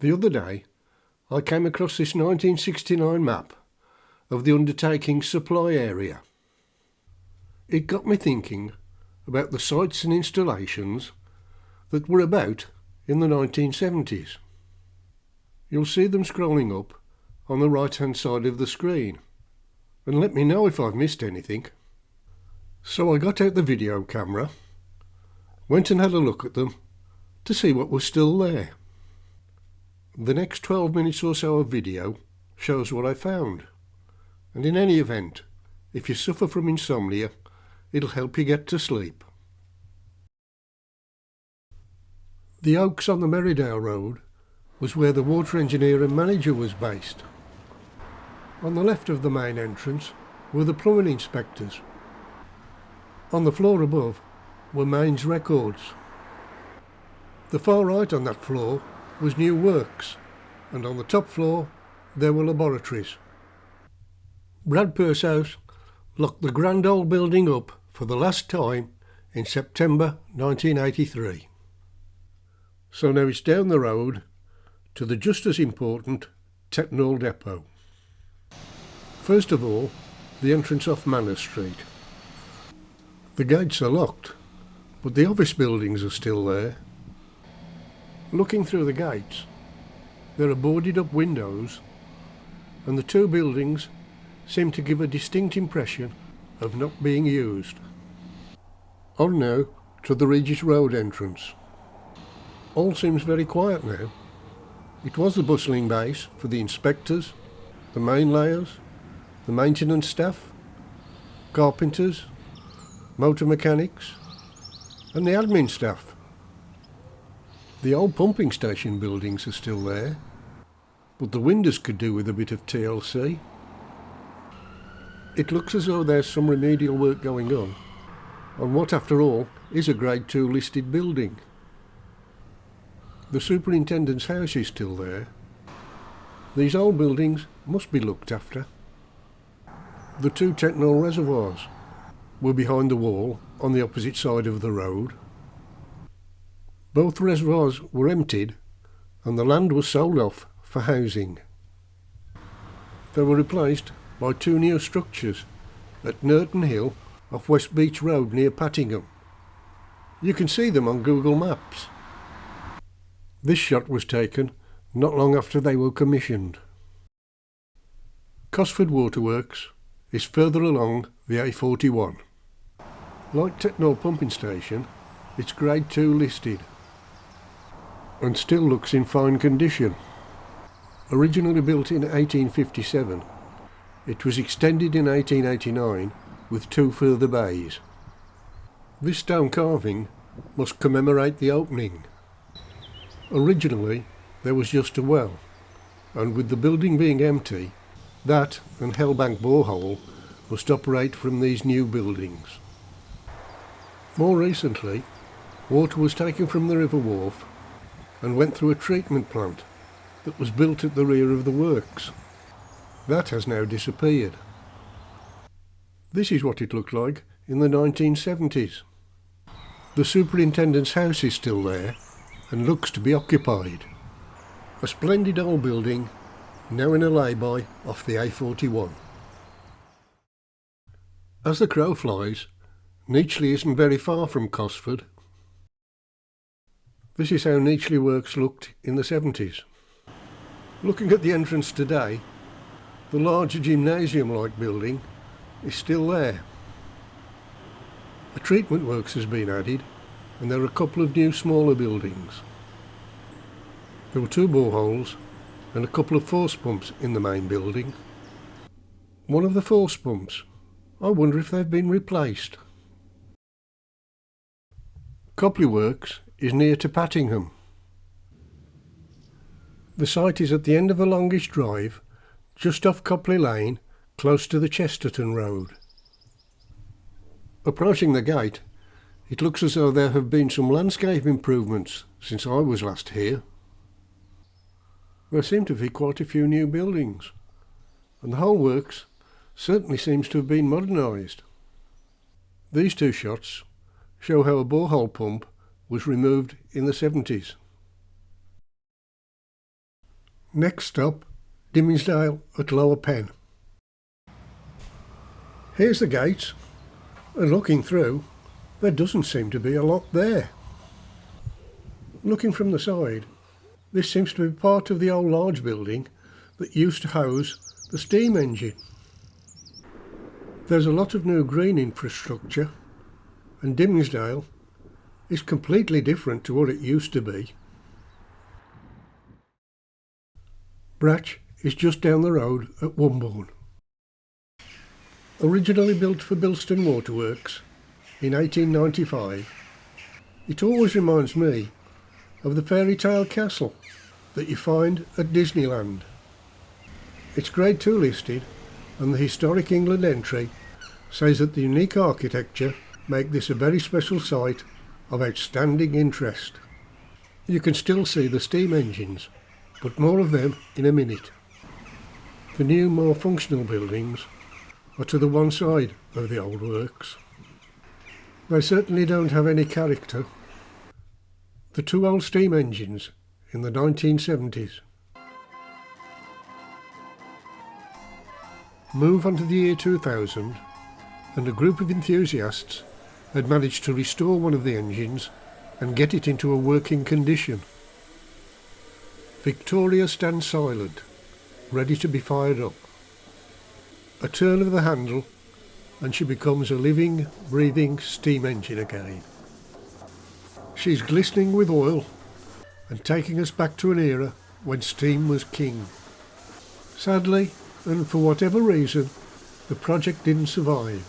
The other day, I came across this 1969 map of the undertaking's supply area. It got me thinking about the sites and installations that were about in the 1970s. You'll see them scrolling up on the right hand side of the screen, and let me know if I've missed anything. So I got out the video camera, went and had a look at them to see what was still there. The next 12 minutes or so of video shows what I found, and in any event, if you suffer from insomnia, it'll help you get to sleep. The Oaks on the Merridale Road was where the water engineer and manager was based. On the left of the main entrance were the plumbing inspectors. On the floor above were mains records. The far right on that floor was new works, and on the top floor there were laboratories. Brad Pursehouse locked the grand old building up for the last time in September 1983. So now it's down the road to the just as important Tettenhall Depot. First of all, the entrance off Manor Street. The gates are locked, but the office buildings are still there. Looking through the gates, there are boarded up windows, and the two buildings seem to give a distinct impression of not being used. On now to the Regis Road entrance. All seems very quiet now. It was the bustling base for the inspectors, the main layers, the maintenance staff, carpenters, motor mechanics, and the admin staff. The old pumping station buildings are still there, but the windows could do with a bit of TLC. It looks as though there's some remedial work going on what after all is a Grade 2 listed building. The superintendent's house is still there. These old buildings must be looked after. The two Tettenhall reservoirs were behind the wall on the opposite side of the road. Both reservoirs were emptied and the land was sold off for housing. They were replaced by two new structures at Nerton Hill off West Beach Road near Pattingham. You can see them on Google Maps. This shot was taken not long after they were commissioned. Cosford Waterworks is further along the A41. Like Tettenhall Pumping Station, it's Grade 2 listed and still looks in fine condition. Originally built in 1857, it was extended in 1889 with two further bays. This stone carving must commemorate the opening. Originally there was just a well, and with the building being empty, that and Hellbank borehole must operate from these new buildings. More recently, water was taken from the river wharf and went through a treatment plant that was built at the rear of the works. That has now disappeared. This is what it looked like in the 1970s. The superintendent's house is still there and looks to be occupied. A splendid old building, now in a lay-by off the A41. As the crow flies, Neachley isn't very far from Cosford. This is how Neachley Works looked in the 70s. Looking at the entrance today, the larger gymnasium-like building is still there. A treatment works has been added, and there are a couple of new smaller buildings. There were two boreholes and a couple of force pumps in the main building. One of the force pumps, I wonder if they've been replaced. Copley Works is near to Pattingham. The site is at the end of a longish drive, just off Copley Lane, close to the Chesterton Road. Approaching the gate, it looks as though there have been some landscape improvements since I was last here. There seem to be quite a few new buildings, and the whole works certainly seems to have been modernised. These two shots show how a borehole pump was removed in the 70s. Next stop, Dimmingsdale at Lower Pen. Here's the gates, and looking through, there doesn't seem to be a lot there. Looking from the side, this seems to be part of the old large building that used to house the steam engine. There's a lot of new green infrastructure, and Dimmingsdale is completely different to what it used to be. Bratch is just down the road at Wombourne. Originally built for Bilston Waterworks in 1895, it always reminds me of the fairy tale castle that you find at Disneyland. It's Grade 2 listed, and the Historic England entry says that the unique architecture make this a very special site of outstanding interest. You can still see the steam engines, but more of them in a minute. The new, more functional buildings are to the one side of the old works. They certainly don't have any character. The two old steam engines in the 1970s. Move on to the year 2000, and a group of enthusiasts had managed to restore one of the engines and get it into a working condition. Victoria stands silent, ready to be fired up. A turn of the handle and she becomes a living, breathing steam engine again. She's glistening with oil and taking us back to an era when steam was king. Sadly, and for whatever reason, the project didn't survive,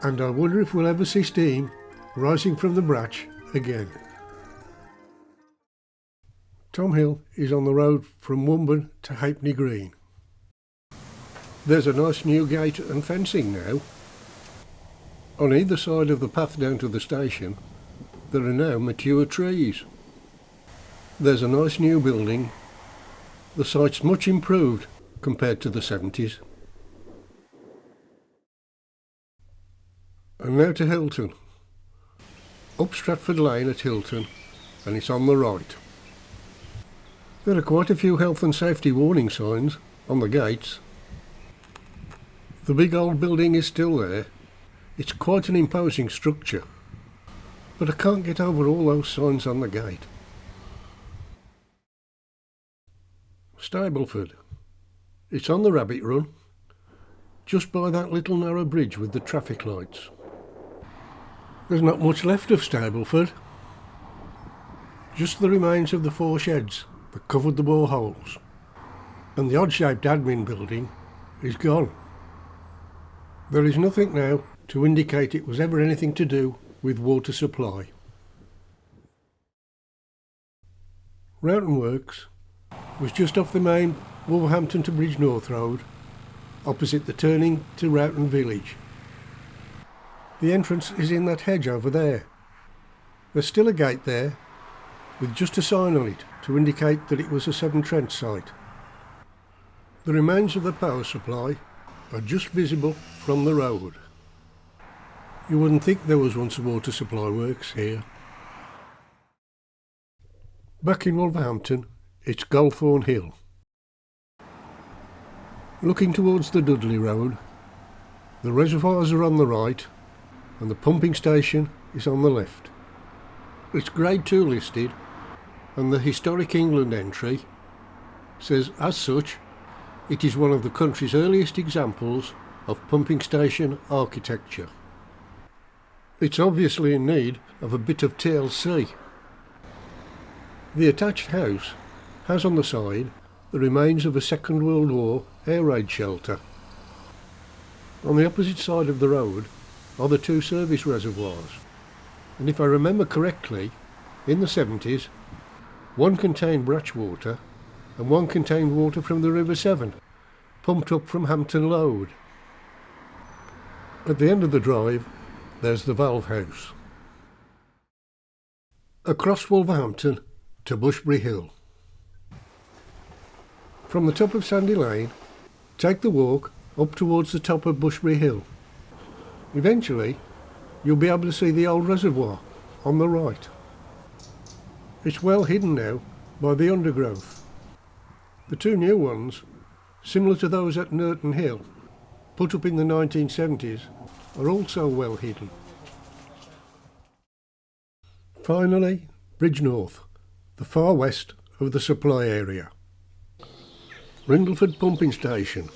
and I wonder if we'll ever see steam rising from the Bratch again. Tom Hill is on the road from Wombourne to Halfpenny Green. There's a nice new gate and fencing now. On either side of the path down to the station, there are now mature trees. There's a nice new building. The site's much improved compared to the 70s. And now to Hilton. Up Stratford Lane at Hilton, and it's on the right. There are quite a few health and safety warning signs on the gates. The big old building is still there. It's quite an imposing structure, but I can't get over all those signs on the gate. Stableford. It's on the Rabbit Run, just by that little narrow bridge with the traffic lights. There's not much left of Stableford. Just the remains of the 4 sheds that covered the boreholes, and the odd-shaped admin building is gone. There is nothing now to indicate it was ever anything to do with water supply. Roughton Works was just off the main Wolverhampton to Bridge North Road, opposite the turning to Roughton Village. The entrance is in that hedge over there. There's still a gate there, with just a sign on it to indicate that it was a Severn Trent site. The remains of the power supply are just visible from the road. You wouldn't think there was once a water supply works here. Back in Wolverhampton, it's Golthorn Hill. Looking towards the Dudley Road, the reservoirs are on the right and the pumping station is on the left. It's Grade 2 listed, and the Historic England entry says, as such, it is one of the country's earliest examples of pumping station architecture. It's obviously in need of a bit of TLC. The attached house has on the side the remains of a Second World War air raid shelter. On the opposite side of the road are the 2 service reservoirs, and if I remember correctly, in the 70s, one contained Bratch water and one contained water from the River Severn, pumped up from Hampton Load. At the end of the drive, there's the valve house. Across Wolverhampton to Bushbury Hill. From the top of Sandy Lane, take the walk up towards the top of Bushbury Hill. Eventually, you'll be able to see the old reservoir on the right. It's well hidden now by the undergrowth. The two new ones, similar to those at Nerton Hill, put up in the 1970s, are also well hidden. Finally, Bridgnorth, the far west of the supply area. Rindleford Pumping Station.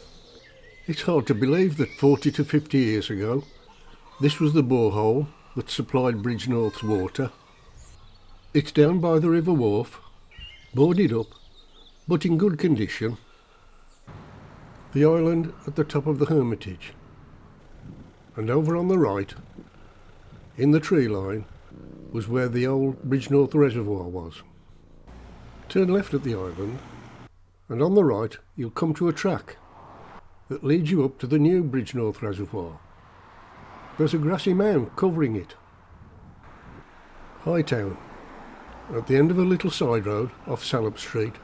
It's hard to believe that 40 to 50 years ago, this was the borehole that supplied Bridgnorth's water. It's down by the River Wharf, boarded up, but in good condition. The island at the top of the Hermitage. And over on the right, in the tree line, was where the old Bridgnorth Reservoir was. Turn left at the island, and on the right you'll come to a track that leads you up to the new Bridgnorth Reservoir. There's a grassy mound covering it. Hightown, at the end of a little side road off Salop Street,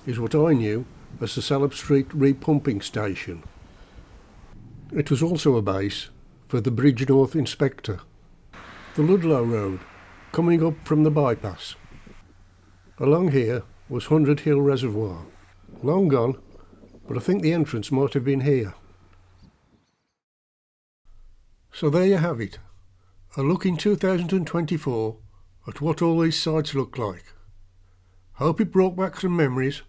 is what I knew as the Salop Street Repumping Station. It was also a base for the Bridgnorth Inspector. The Ludlow Road, coming up from the bypass. Along here was 100 Hill Reservoir. Long gone, but I think the entrance might have been here. So there you have it, a look in 2024 at what all these sites look like. Hope it brought back some memories,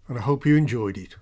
and I hope you enjoyed it.